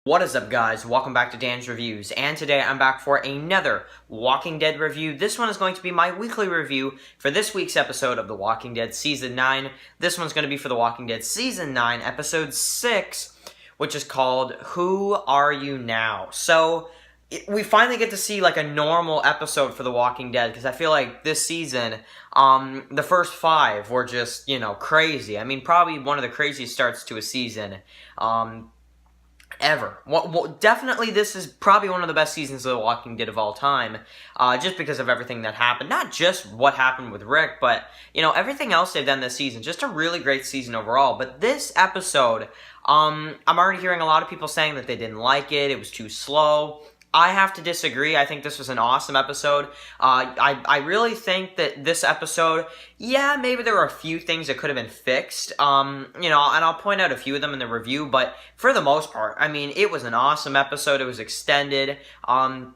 What is up, guys? Welcome back to Dan's Reviews, and today I'm back for another Walking Dead review. This one is going to be my weekly review for this week's episode of The Walking Dead Season 9. This one's going to be for The Walking Dead Season 9, Episode 6, which is called Who Are You Now? So, we finally get to see like a normal episode for The Walking Dead, because I feel like this season, the first 5 were just, crazy. I mean, probably one of the craziest starts to a season, ever. Well, definitely this is probably one of the best seasons of The Walking Dead of all time, just because of everything that happened. Not just what happened with Rick, but, everything else they've done this season. Just a really great season overall. But this episode, I'm already hearing a lot of people saying that they didn't like it, it was too slow. I have to disagree. I think this was an awesome episode. I really think that this episode, yeah, maybe there were a few things that could have been fixed, and I'll point out a few of them in the review, but for the most part, I mean, it was an awesome episode. It was extended, and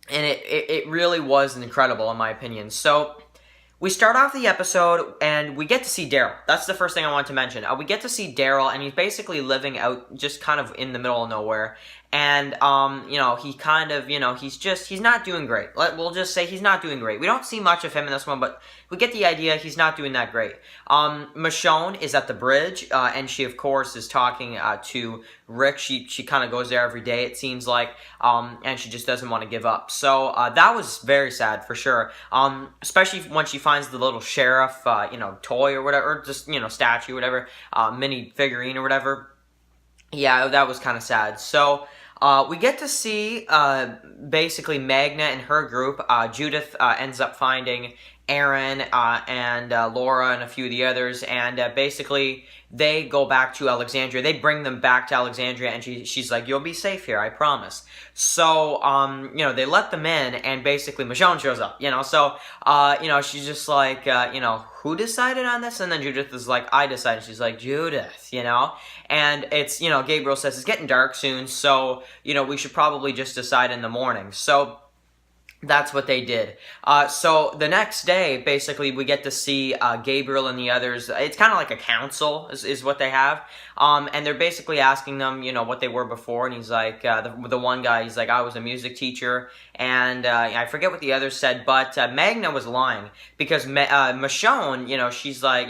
it really was incredible in my opinion. So, we start off the episode, and we get to see Daryl. That's the first thing I want to mention. We get to see Daryl, and he's basically living out just kind of in the middle of nowhere. And, he kind of, he's not doing great. We'll just say he's not doing great. We don't see much of him in this one, but we get the idea he's not doing that great. Michonne is at the bridge, and she, of course, is talking to Rick. She kind of goes there every day, it seems like, and she just doesn't want to give up. So, that was very sad, for sure. Especially when she finds the little sheriff, toy or whatever, or just, statue, whatever, mini figurine or whatever. Yeah, that was kind of sad. So, we get to see, basically, Magna and her group. Judith ends up finding Aaron and Laura and a few of the others, and basically, they go back to Alexandria. They bring them back to Alexandria, and she's like, you'll be safe here, I promise. So, they let them in, and basically, Michonne shows up, so, she's just like, who decided on this? And then Judith is like, I decided. She's like, Judith, and it's, Gabriel says it's getting dark soon, so, we should probably just decide in the morning. So, that's what they did. So the next day, basically, we get to see Gabriel and the others. It's kind of like a council is what they have. And they're basically asking them, what they were before. And he's like, the one guy, he's like, I was a music teacher. And I forget what the others said, but Magna was lying. Because Michonne, she's like,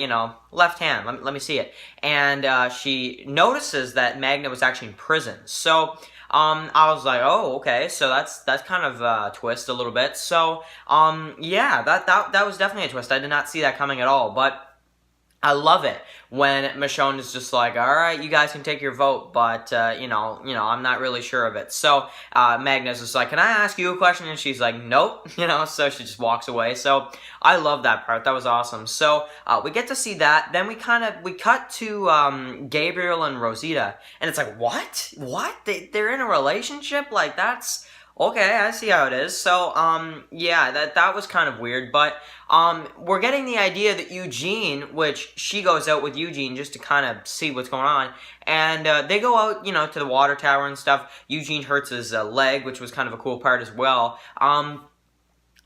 left hand, let me see it. And she notices that Magna was actually in prison. So, I was like, oh, okay, so that's kind of a twist a little bit. So, yeah, that was definitely a twist. I did not see that coming at all, but I love it when Michonne is just like, all right, you guys can take your vote, but, I'm not really sure of it. So, Magna's just like, can I ask you a question? And she's like, nope, so she just walks away. So, I love that part. That was awesome. So, we get to see that. Then we cut to, Gabriel and Rosita, and it's like, what? What? They're in a relationship? Like, that's... okay, I see how it is. So, yeah, that was kind of weird, but, we're getting the idea that Eugene, which she goes out with Eugene just to kind of see what's going on, and, they go out, to the water tower and stuff. Eugene hurts his, leg, which was kind of a cool part as well.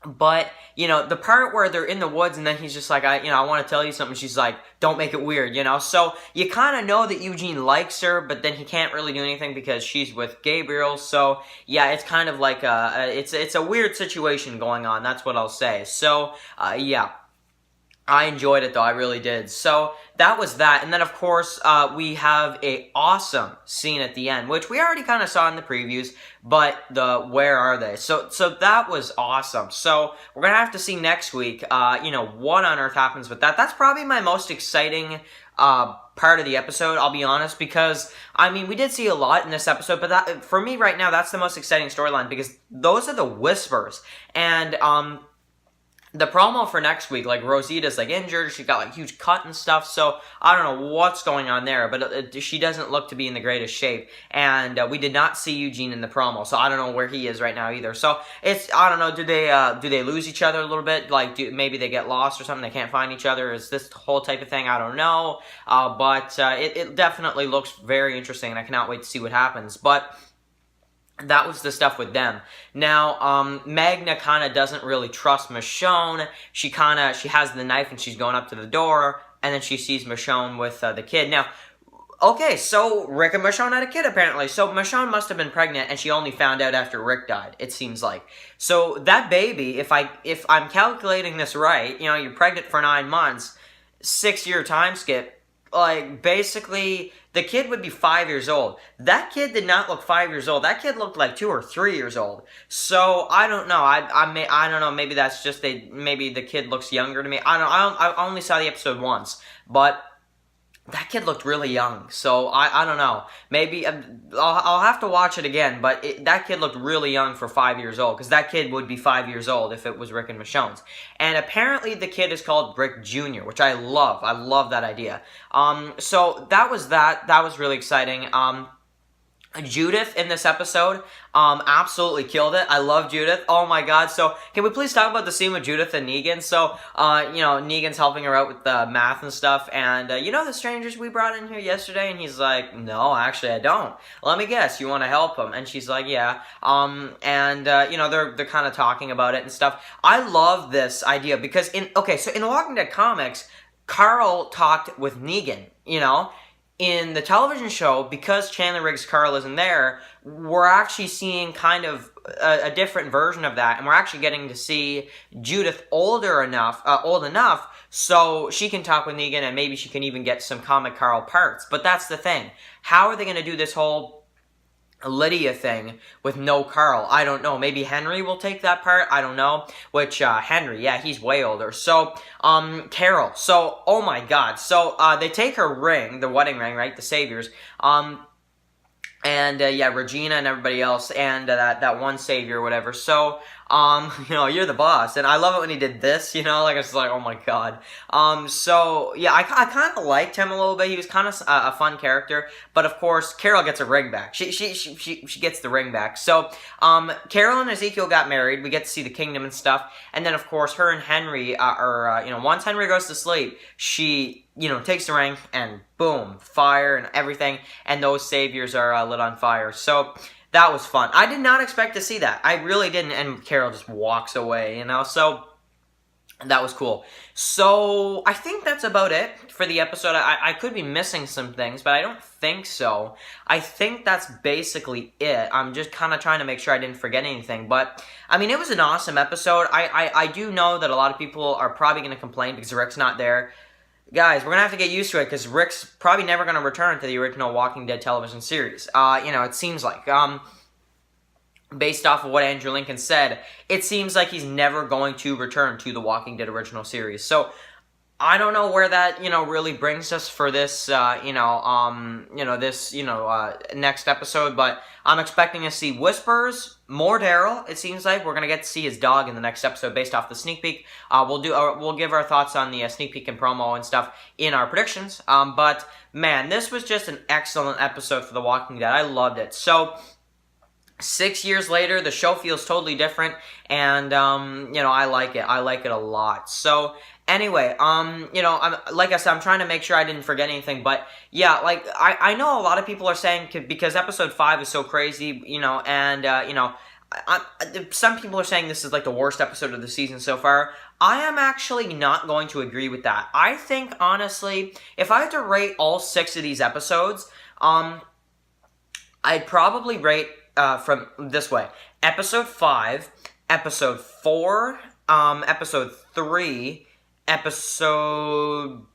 But, the part where they're in the woods and then he's just like, I want to tell you something. She's like, don't make it weird, So, you kind of know that Eugene likes her, but then he can't really do anything because she's with Gabriel. So, yeah, it's kind of like it's a weird situation going on. That's what I'll say. So, yeah. I enjoyed it, though. I really did. So, that was that. And then, of course, we have a awesome scene at the end, which we already kind of saw in the previews, but where are they? So that was awesome. So, we're going to have to see next week, what on earth happens with that. That's probably my most exciting part of the episode, I'll be honest, because, I mean, we did see a lot in this episode, but that, for me right now, that's the most exciting storyline, because those are the whispers. And, the promo for next week, like, Rosita's, like, injured, she got, like, huge cut and stuff, so I don't know what's going on there, but she doesn't look to be in the greatest shape, and we did not see Eugene in the promo, so I don't know where he is right now either, so it's, I don't know, do they lose each other a little bit, like, maybe they get lost or something, they can't find each other, is this the whole type of thing, I don't know, but it definitely looks very interesting, and I cannot wait to see what happens, but that was the stuff with them. Now, Magna kind of doesn't really trust Michonne. She has the knife and she's going up to the door, and then she sees Michonne with the kid. Now, Okay, so Rick and Michonne had a kid apparently. So Michonne must have been pregnant, and she only found out after Rick died. It seems like. So that baby, if I'm calculating this right, you're pregnant for 9 months, 6-year time skip. Like basically, the kid would be 5 years old. That kid did not look 5 years old. That kid looked like 2 or 3 years old. So I don't know. I don't know. Maybe that's just maybe the kid looks younger to me. I only saw the episode once, but that kid looked really young, so I don't know. Maybe I'll have to watch it again, but that kid looked really young for 5 years old, because that kid would be 5 years old if it was Rick and Michonne's. And apparently the kid is called Rick Jr., which I love. I love that idea. So that was that. That was really exciting. Judith in this episode absolutely killed it. I love Judith. Oh my god. So can we please talk about the scene with Judith and Negan? So Negan's helping her out with the math and stuff, and the strangers we brought in here yesterday? And he's like, no, actually I don't. Let me guess, you want to help them? And she's like, yeah. They're kind of talking about it and stuff. I love this idea because in the Walking Dead comics, Carl talked with Negan, in the television show, because Chandler Riggs' Carl isn't there, we're actually seeing kind of a different version of that, and we're actually getting to see Judith old enough so she can talk with Negan, and maybe she can even get some comic Carl parts. But that's the thing. How are they going to do this whole Lydia thing with no Carl? I don't know. Maybe Henry will take that part. I don't know. Which, Henry, yeah, he's way older. So, Carol. So, oh my god. So, they take her ring, the wedding ring, right? The Saviors. Regina and everybody else, and that one savior or whatever. So, you're the boss. And I love it when he did this, it's like, oh my god. I kind of liked him a little bit. He was kind of a fun character. But of course, Carol gets a ring back. She gets the ring back. So, Carol and Ezekiel got married. We get to see the kingdom and stuff. And then, of course, her and Henry once Henry goes to sleep, she takes the ring and boom, fire and everything, and those saviors are lit on fire. So that was fun. I did not expect to see that. I really didn't, and Carol just walks away, so that was cool. So I think that's about it for the episode. I could be missing some things, but I don't think so. I think that's basically it. I'm just kind of trying to make sure I didn't forget anything, but I mean, it was an awesome episode. I do know that a lot of people are probably going to complain because Rick's not there. Guys, we're going to have to get used to it, because Rick's probably never going to return to the original Walking Dead television series. It seems like. Based off of what Andrew Lincoln said, it seems like he's never going to return to the Walking Dead original series. So, I don't know where that, really brings us for this, next episode, but I'm expecting to see Whispers, more Daryl. It seems like we're going to get to see his dog in the next episode based off the sneak peek. We'll give our thoughts on the sneak peek and promo and stuff in our predictions. But man, this was just an excellent episode for The Walking Dead. I loved it. So 6 years later, the show feels totally different, and I like it. I like it a lot. So anyway, like I said, I'm trying to make sure I didn't forget anything, but yeah, I know a lot of people are saying, because episode 5 is so crazy, some people are saying this is like the worst episode of the season so far. I am actually not going to agree with that. I think, honestly, if I had to rate all 6 of these episodes, I'd probably rate from this way: episode 5, episode 4, episode 3, episode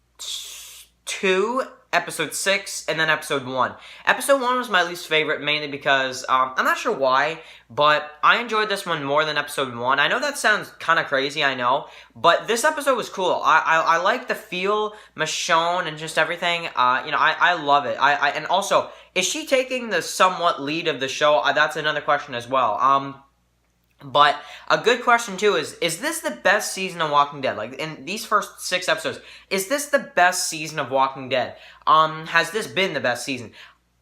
2, episode 6, and then episode 1. Episode 1 was my least favorite, mainly because, I'm not sure why, but I enjoyed this one more than episode 1. I know that sounds kind of crazy, I know, but this episode was cool. I like the feel, Michonne, and just everything. I love it. And also, is she taking the somewhat lead of the show? That's another question as well. But a good question, too, is this the best season of Walking Dead? Like, in these first 6 episodes, is this the best season of Walking Dead? Has this been the best season?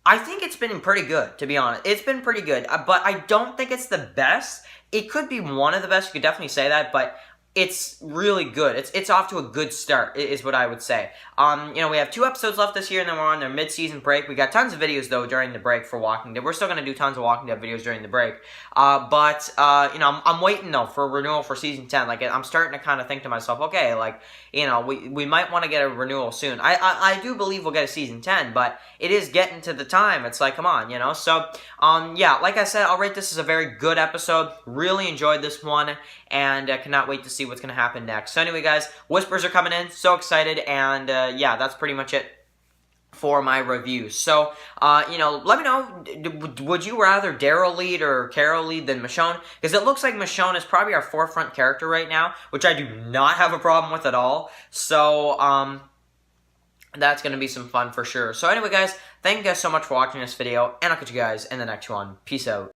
I think it's been pretty good, to be honest. It's been pretty good, but I don't think it's the best. It could be one of the best, you could definitely say that, but it's really good. It's off to a good start, is what I would say. We have 2 episodes left this year, and then we're on their mid-season break. We got tons of videos, though, during the break for Walking Dead. We're still going to do tons of Walking Dead videos during the break. I'm waiting, though, for a renewal for Season 10. Like, I'm starting to kind of think to myself, okay, like, we might want to get a renewal soon. I do believe we'll get a Season 10, but it is getting to the time. It's like, come on, So, like I said, I'll rate this as a very good episode. Really enjoyed this one, and I cannot wait to see what's going to happen next. So anyway, guys, whispers are coming in. So excited, and that's pretty much it for my review. So, let me know, would you rather Daryl lead or Carol lead than Michonne? Because it looks like Michonne is probably our forefront character right now, which I do not have a problem with at all. So, that's going to be some fun for sure. So anyway, guys, thank you guys so much for watching this video, and I'll catch you guys in the next one. Peace out.